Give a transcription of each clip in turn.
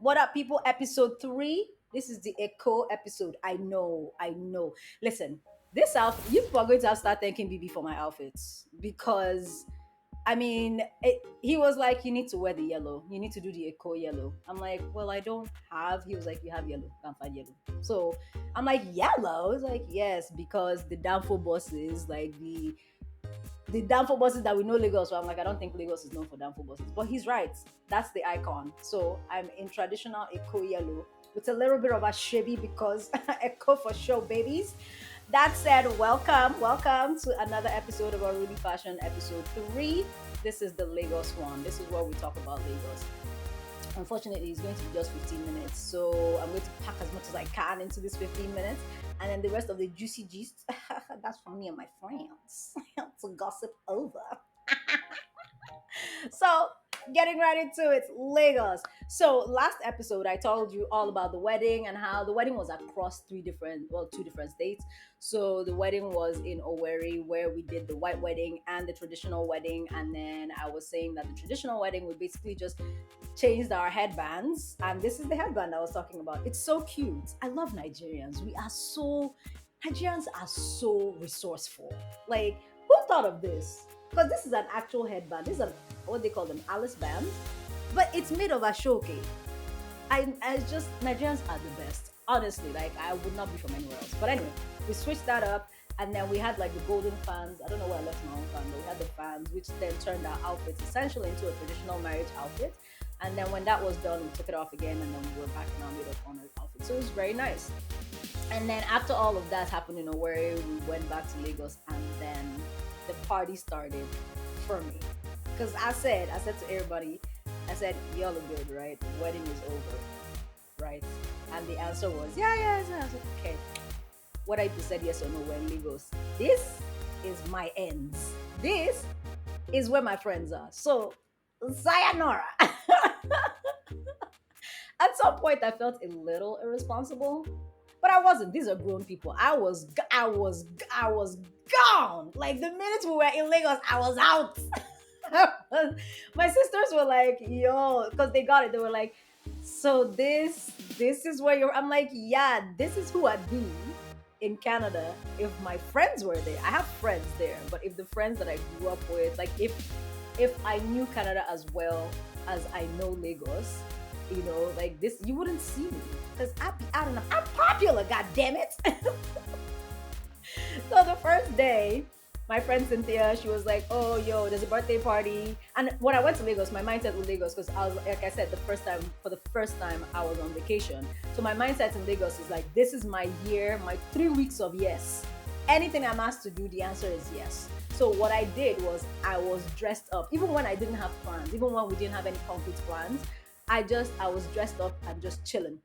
What up, people? Episode 3. This is the Echo episode. I know. Listen, this outfit, you people are going to have to start thanking BB for my outfits because he was like, you need to wear the yellow. You need to do the Echo yellow. I'm like, well, I don't have. He was like, you have yellow. Can't find yellow. So I'm like, yellow? It's like, yes, because the Danfo buses, like the Danfo buses that we know Lagos. So I'm like, I don't think Lagos is known for Danfo buses. But he's right. That's the icon. So I'm in traditional Eco yellow with a little bit of a shabby because Eco for show, babies. That said, welcome to another episode of our Really Fashion, episode 3. This is the Lagos one. This is where we talk about Lagos. Unfortunately, it's going to be just 15 minutes. So I'm going to pack as much as I can into this 15 minutes. And then the rest of the juicy gist, that's for me and my friends to gossip over. So getting right into it, Lagos. So last episode I told you all about the wedding and how the wedding was across two different states. So the wedding was in Owerri, where we did the white wedding and the traditional wedding. And then I was saying that the traditional wedding, we basically just changed our headbands, and this is the headband I was talking about. It's so cute. I love Nigerians. Nigerians are so resourceful. Like, who thought of this? Because this is an actual headband. This is what they call them, Alice bands, but it's made of ashoke. I just Nigerians are the best. Honestly, like I would not be from anywhere else. But anyway, we switched that up, and then we had like the golden fans. I don't know where I left my own fan, but we had the fans, which then turned our outfits essentially into a traditional marriage outfit. And then when that was done, we took it off again, and then we were back in our maid of honor outfit. So it was very nice. And then after all of that happened in Owerri, we went back to Lagos, and then the party started for me. Because I said to everybody, I said, y'all look good, right? The wedding is over, right? And the answer was, yeah. I said, okay. What I said yes or no when Lagos. This is my ends. This is where my friends are. So, sayonara. At some point, I felt a little irresponsible, but I wasn't. These are grown people. I was gone. Like the minute we were in Lagos, I was out. My sisters were like, yo, because they got it. They were like, so this is where you're. I'm like, yeah, this is who I'd be in Canada if my friends were there. I have friends there, but if the friends that I grew up with, like if I knew Canada as well as I know Lagos, like this, you wouldn't see me because I'd be out and I'm popular. God damn it! So the first day, my friend Cynthia, she was like, "Oh, yo, there's a birthday party." And when I went to Lagos, my mindset was Lagos because I was, like I said, for the first time, I was on vacation. So my mindset in Lagos is like, this is my year, my 3 weeks of yes. Anything I'm asked to do, the answer is yes. So what I did was I was dressed up, even when I didn't have plans, even when we didn't have any concrete plans. I was dressed up and just chilling.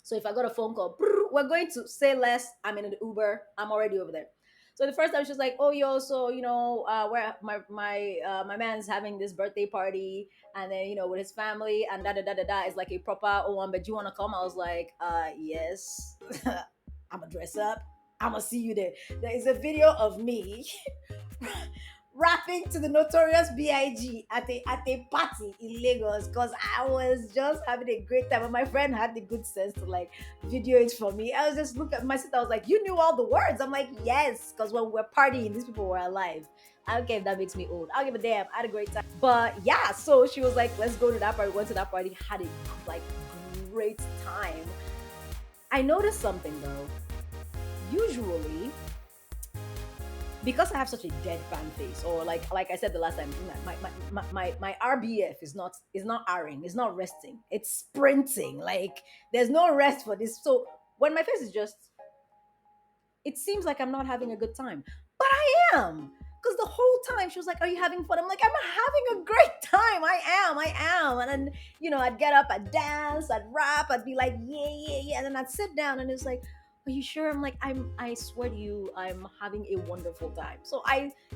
So if I got a phone call, we're going to say less. I'm in an Uber. I'm already over there. So the first time she was like, "Oh yo, so where my man's having this birthday party, and then with his family and da da da da da. It's like a proper one, but you wanna come?" I was like, yes, I'ma dress up. I'ma see you there. There is a video of me rapping to the Notorious B.I.G. at a party in Lagos because I was just having a great time, and my friend had the good sense to like video it for me. I was just looking at my sister. I was like, "You knew all the words." I'm like, "Yes," because when we were partying, these people were alive. I don't care if that makes me old. I'll give a damn. I had a great time. But yeah, so she was like, "Let's go to that party." We went to that party, had a like great time. I noticed something though. Usually, because I have such a deadpan face, or like I said the last time, my RBF is not R-ing, it's not resting, it's sprinting. Like there's no rest for this. So when my face is just, it seems like I'm not having a good time, but I am. Because the whole time she was like, "Are you having fun?" I'm like, "I'm having a great time. I am." And then I'd get up, I'd dance, I'd rap, I'd be like, "Yeah, yeah, yeah," and then I'd sit down, and it's like, "Are you sure?" I'm like, I swear to you, I'm having a wonderful time. So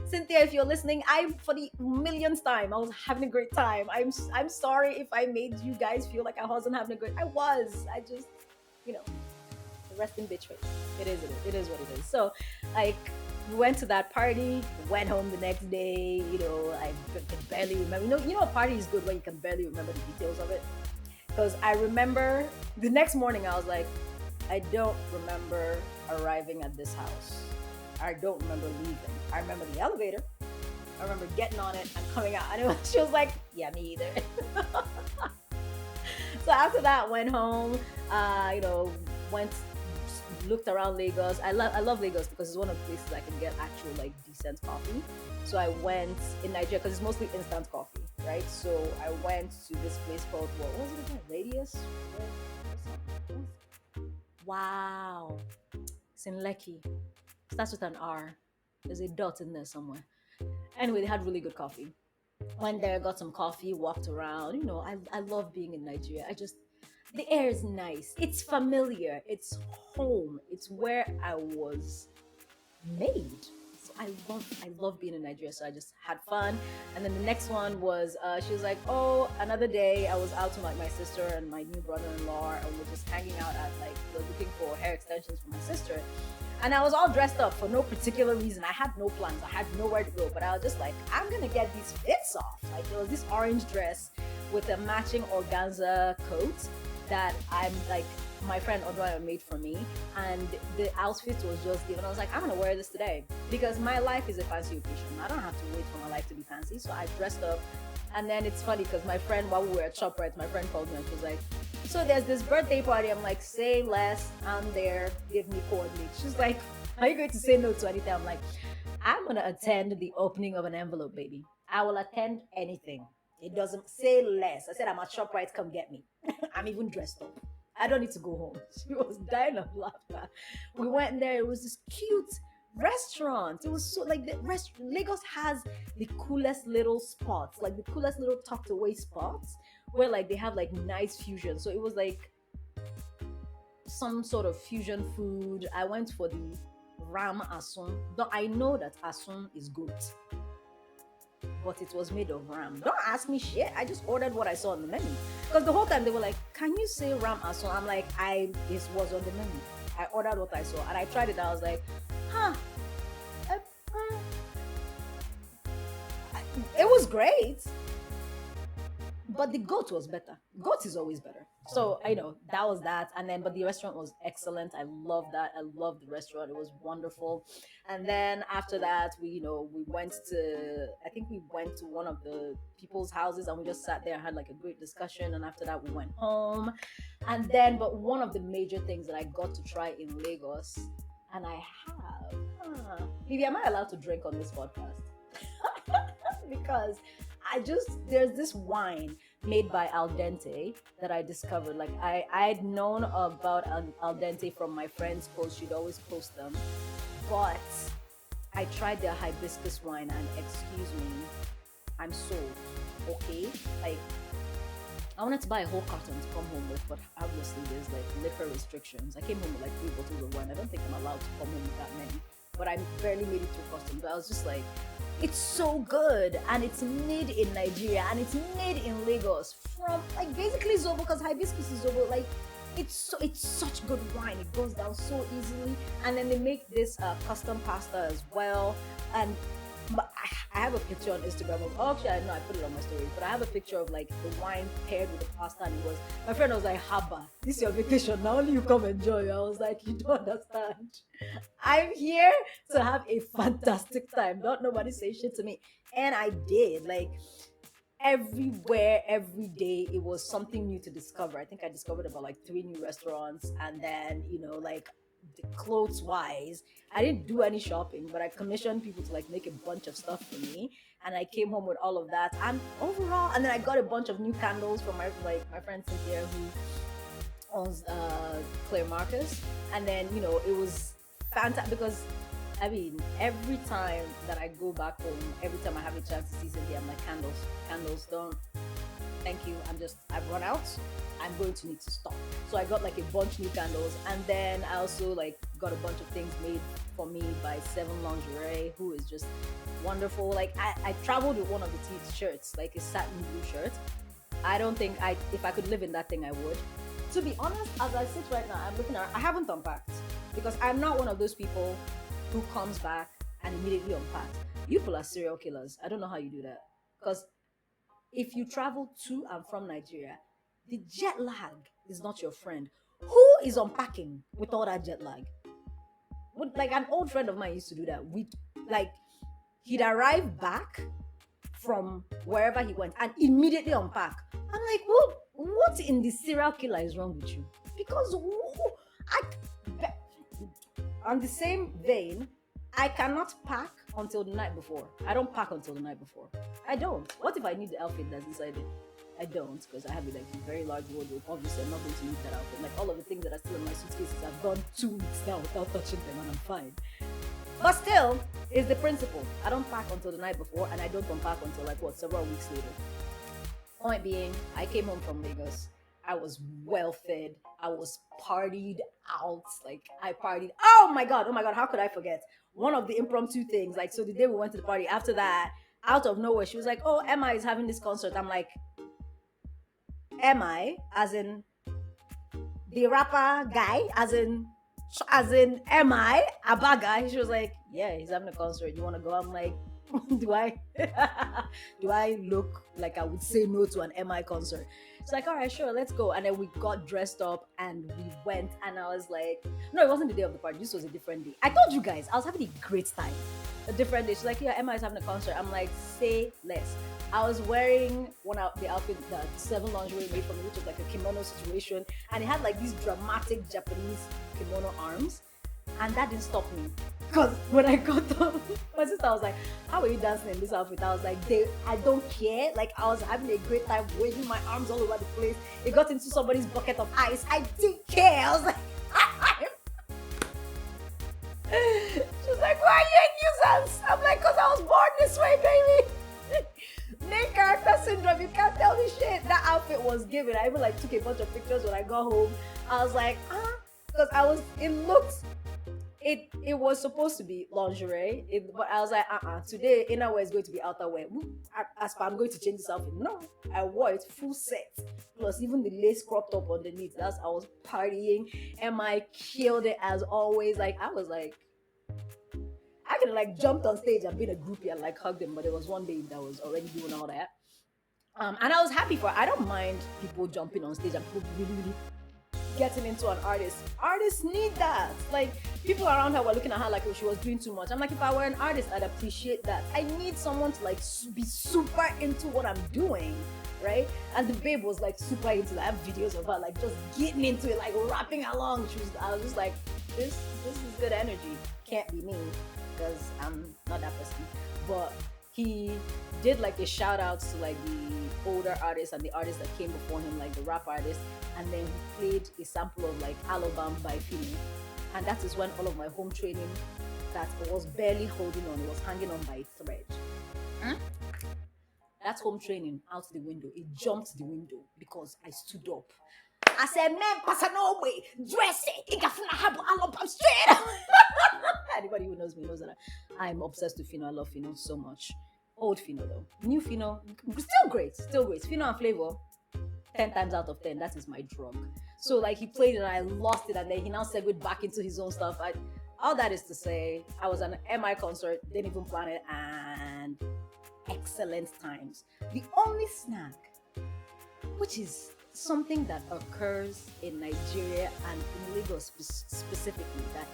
Cynthia, if you're listening, for the millionth time, I was having a great time. I'm sorry if I made you guys feel like I wasn't having a great. I was. I just, you know, the resting bitch face. It is what it is. So, like, we went to that party, went home the next day. I can barely remember. A party is good when you can barely remember the details of it. Because I remember the next morning I was like, I don't remember arriving at this house. I don't remember leaving. I remember the elevator. I remember getting on it and coming out. And she was like, yeah, me either. So after that, went home. Went looked around Lagos. I love Lagos because it's one of the places I can get actual like decent coffee. So I went in Nigeria because it's mostly instant coffee, right? So I went to this place called what was it again? Radius. Wow, it's in Lekki. Starts with an R. There's a dot in there somewhere. Anyway, they had really good coffee. Went there, got some coffee, walked around. I love being in Nigeria. The air is nice. It's familiar. It's home. It's where I was made. So I love being in Nigeria. So I just had fun. And then the next one was she was like, oh, another day I was out with my sister and my new brother-in-law, and we're just hanging out at like we're looking for hair extensions for my sister. And I was all dressed up for no particular reason. I had no plans. I had nowhere to go. But I was just like, I'm gonna get these fits off. Like there was this orange dress with a matching organza coat that I'm like my friend Odwaya made for me, and the outfit was just given. I was like, I'm gonna wear this today because my life is a fancy occasion. I don't have to wait for my life to be fancy. So I dressed up, and then it's funny because my friend, while we were at ShopRite, my friend called me and she was like, so there's this birthday party. I'm like, say less. I'm there. Give me coordinates. She's like, are you going to say no to anything? I'm like, I'm gonna attend the opening of an envelope, baby. I will attend anything. It doesn't say less. I said I'm at ShopRite. Come get me. I'm even dressed up. I don't need to go home. She was dying of laughter. We went there. It was this cute restaurant. It was so like Lagos has the coolest little spots, like the coolest little tucked away spots where like they have like nice fusion. So it was like some sort of fusion food. I went for the ram asun. Though I know that asun is goat, but it was made of ram. Don't ask me shit. I just ordered what I saw on the menu. Because the whole time they were like, "Can you say ram asun?" I'm like, this was on the menu. I ordered what I saw and I tried it. I was like, huh. uh, uh, It was great, but the goat was better. Goat is always better. So I know that was that, and then but the restaurant was excellent. I love that. I love the restaurant. It was wonderful. And then after that, we went to. I think we went to one of the people's houses, and we just sat there and had like a great discussion. And after that, we went home. And then, but one of the major things that I got to try in Lagos, and I have. Maybe am I allowed to drink on this podcast? Because there's this wine made by Al Dente that I discovered. Like I'd known about Al Dente from my friends' posts. She'd always post them, but I tried their hibiscus wine, and excuse me, I'm sold. Okay, like I wanted to buy a whole carton to come home with, but obviously there's like liquor restrictions. I came home with like 3 bottles of wine. I don't think I'm allowed to come home with that many, but I barely made it through customs. But I was just like, it's so good, and it's made in Nigeria, and it's made in Lagos from like basically Zobo, because hibiscus is Zobo. Like it's such good wine. It goes down so easily, and then they make this custom pasta as well. And but I have a picture on Instagram of. Oh, actually, I know I put it on my stories, but I have a picture of like the wine paired with the pasta, and it was my friend was like, "Haba, this is your vacation. Now only you come enjoy." I was like, "You don't understand. I'm here to have a fantastic time. Don't nobody say shit to me." And I did. Like everywhere, every day, it was something new to discover. I think I discovered about like 3 new restaurants, and then like the clothes wise, I didn't do any shopping, but I commissioned people to like make a bunch of stuff for me, and I came home with all of that. And overall, and then I got a bunch of new candles from my friend Cynthia, who owns Claire Marcus. And then it was fantastic because I mean, every time that I go back home, every time I have a chance to see Cynthia, I'm like, candles, candles, don't, thank you. I've run out. I'm going to need to stop. So I got like a bunch new candles, and then I also like got a bunch of things made for me by Seven Lingerie, who is just wonderful. Like I traveled with one of the Teeth shirts, like a satin blue shirt. I don't think if I could live in that thing, I would. To be honest, as I sit right now, I'm looking at. I haven't unpacked because I'm not one of those people who comes back and immediately unpacks. You people are serial killers. I don't know how you do that. Because if you travel to and from Nigeria, The jet lag is not your friend. Who is unpacking with all that jet lag? Like an old friend of mine used to do that. Like he'd arrive back from wherever he went and immediately unpack. I'm like, what in the serial killer is wrong with you? Because on the same vein, I cannot pack until the night before. I don't pack until the night before. I don't. What if I need the outfit that's inside it? I don't, because I have like a very large wardrobe. Obviously, I'm not going to need that outfit. Like all of the things that are still in my suitcases, I've gone 2 weeks now without touching them, and I'm fine. But still, it's the principle. I don't pack until the night before, and I don't unpack until several weeks later. Point being, I came home from Lagos. I was well fed. I was partied out. Like I partied. Oh my god! How could I forget? One of the impromptu things. Like so, the day we went to the party. After that, out of nowhere, she was like, "Oh, Emma is having this concert." I'm like, "Am I?" As in the rapper guy? As in, am I a bad guy? She was like, "Yeah, he's having a concert. You want to go?" I'm like, do I look like I would say no to an MI concert? It's like, all right, sure, let's go. And then we got dressed up and we went, and I was like, no, it wasn't the day of the party. This was a different day. I told you guys, I was having a great time. A different day. She's like, yeah, Emma is having a concert. I'm like, say less. I was wearing the outfit that 7 lingerie made for me, which was like a kimono situation, and it had like these dramatic Japanese kimono arms, and that didn't stop me. Because when I got up, my sister was like, how are you dancing in this outfit? I was like, I don't care. Like, I was having a great time waving my arms all over the place. It got into somebody's bucket of ice. I didn't care. I was like, she was like, why are you a nuisance? I'm like, because I was born this way, baby. Main character syndrome. You can't tell me shit. That outfit was given. I even like took a bunch of pictures when I got home. I was like, because it was supposed to be lingerie, but I was like, today innerwear is going to be outerwear. As per I'm going to change this outfit. No, I wore it full set, plus even the lace cropped up underneath. I was partying, and I killed it as always. Like I was like, I could have like jumped on stage and been a groupie and like hugged them, but there was one day that was already doing all that. And I was happy for it. I don't mind people jumping on stage and people really getting into an artist. Artists need that. Like people around her were looking at her like she was doing too much. I'm like, if I were an artist, I'd appreciate that. I need someone to like be super into what I'm doing, right? And the babe was like super into that. I have videos of her like just getting into it, like rapping along. I was just like, this is good energy. Can't be me because I'm not that person. But he did like a shout out to like the older artists and the artists that came before him, like the rap artists, and then he played a sample of like Alabama by Philly, and that is when all of my home training that was barely holding on, it was hanging on by a thread. That's home training out the window. It jumped the window because I stood up. I said, man, pass no way, dress it, I'm straight. Anybody who knows me knows that I'm obsessed with Fino. I love Fino so much. Old Fino though. New Fino, still great. Fino and flavor, 10 times out of 10, that is my drug. So like he played it and I lost it, and then he now segued back into his own stuff. All that is to say, I was at an MI concert, didn't even plan it, and excellent times. The only snack, which is something that occurs in Nigeria and in Lagos specifically, that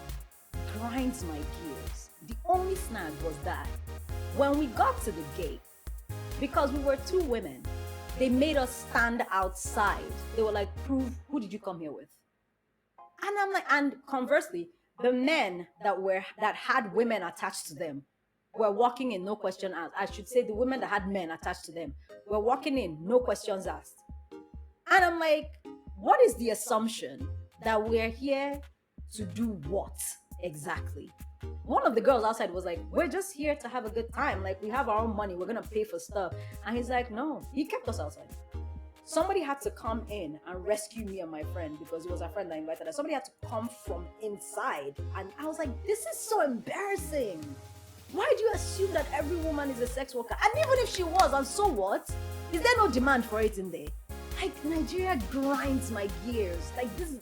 grinds my gears. The only snag was that when we got to the gate, because we were 2 women, they made us stand outside. They were like, prove, who did you come here with? And I'm like, and conversely, the men that had women attached to them were walking in, no question asked. I should say the women that had men attached to them were walking in, no questions asked. And I'm like, what is the assumption that we're here to do what exactly? One of the girls outside was like, we're just here to have a good time. Like, we have our own money. We're going to pay for stuff. And he's like, no, he kept us outside. Somebody had to come in and rescue me and my friend because it was our friend that invited us. Somebody had to come from inside. And I was like, this is so embarrassing. Why do you assume that every woman is a sex worker? And even if she was, and so what? Is there no demand for it in there? Like, Nigeria grinds my gears. Like, this is...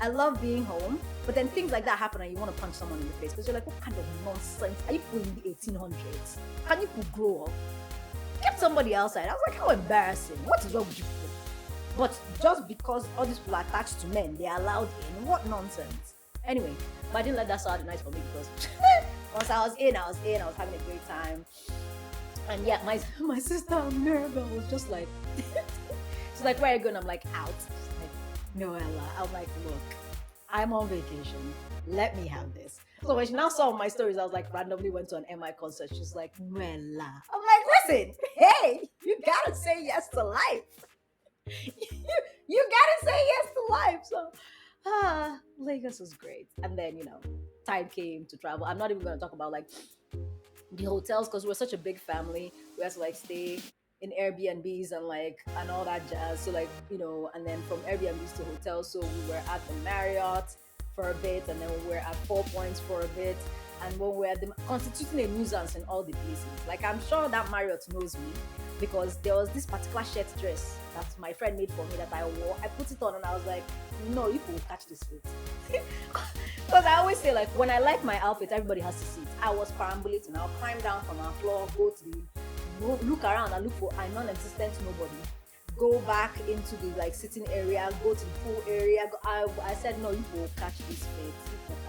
I love being home, but then things like that happen and you want to punch someone in the face because you're like, what kind of nonsense? Are you people in the 1800s? Can you people grow up? Kept somebody outside. I was like, how embarrassing. What is wrong with you people? But just because all these people are attached to men, they're allowed in. What nonsense. Anyway, but I didn't let that start the night for me because once I was in, I was in. I was having a great time. And yeah, my my sister Mirabel was just like, she's like, where are you going? I'm like, out. She's like, Noella. I'm like, look, I'm on vacation. Let me have this. So when she now saw my stories, I was like, randomly went to an MI concert. She's like, Noella. I'm like, listen, hey, you gotta say yes to life. You gotta say yes to life. So, Lagos was great. And then, time came to travel. I'm not even gonna talk about like the hotels because we're such a big family. We had to like stay in Airbnbs and and all that jazz. So and then from Airbnbs to hotels. So we were at the Marriott for a bit, and then we were at Four Points for a bit, and when we were constituting a nuisance in all the places. Like I'm sure that Marriott knows me because there was this particular shirt dress that my friend made for me that I wore. I put it on and I was like, no, you will catch this fit. Because I always say, like, when I like my outfit, everybody has to see it. I was perambulating. I'll climb down from our floor, go to look around and look for a non-existent nobody. Go back into the like sitting area, go to the pool area. I said, no, you will catch this fit.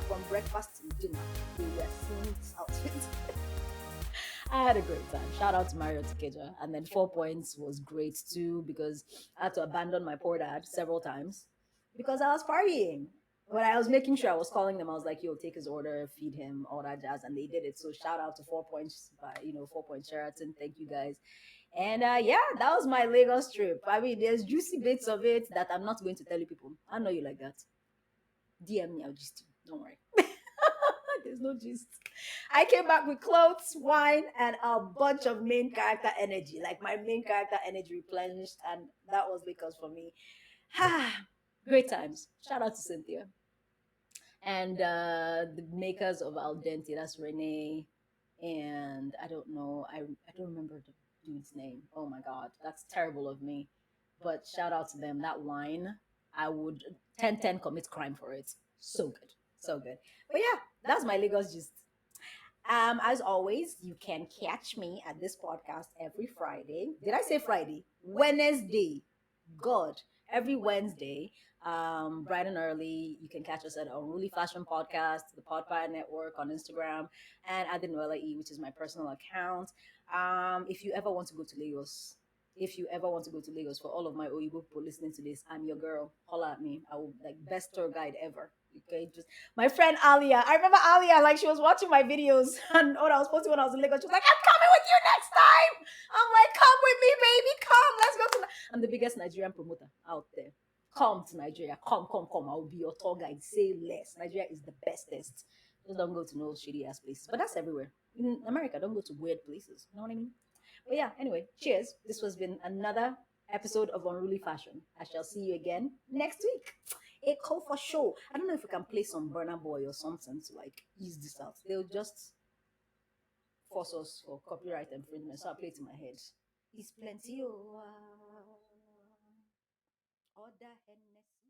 From breakfast to dinner, we were seeing this outfit. I had a great time. Shout out to Mario Tikeja. And then 4 Points was great too because I had to abandon my poor dad several times because I was partying. But I was making sure I was calling them. I was like, yo, take his order, feed him, all that jazz. And they did it. So shout out to 4 Points by, 4 Point Sheraton. Thank you guys. And yeah, that was my Lagos trip. I mean, there's juicy bits of it that I'm not going to tell you people. I know you like that. DM me, I'll just don't worry. There's no gist. I came back with clothes, wine, and a bunch of main character energy. Like my main character energy replenished, and that was because for me. Great times. Shout out to Cynthia. And the makers of Al Dente, that's Renee. And I don't know, I don't remember the dude's name. Oh my God, that's terrible of me. But shout out to them. That wine, I would 10/10 commit crime for it. So good. So good. But yeah, that's my Lagos gist. As always, you can catch me at this podcast every Friday. Did I say Friday? Wednesday. God, every Wednesday, bright and early. You can catch us at Unruly Fashion Podcast, the Podpire Network on Instagram, and at the Noella E, which is my personal account. If you ever want to go to Lagos, if you ever want to go to Lagos, for all of my Oyibo people listening to this, I'm your girl. Holla at me. I will like best tour guide ever. Okay, just my friend Alia. I remember Alia, like she was watching my videos and what I was posting when I was in Lagos. She was like, I'm coming with you next time. I'm like, come with me, baby. Come, let's go to. I'm the biggest Nigerian promoter out there. Come to Nigeria. Come, come, come. I'll be your tour guide. Say less. Nigeria is the bestest. Just don't go to no shitty ass places. But that's everywhere. In America, don't go to weird places. You know what I mean? But yeah, anyway, cheers. This has been another episode of Unruly Fashion. I shall see you again next week. A call for show. I don't know if we can play some Burner Boy or something to like ease this out. They'll just force us for copyright infringement. So I play it in my head. It's plenty. Oh, order Hennessy.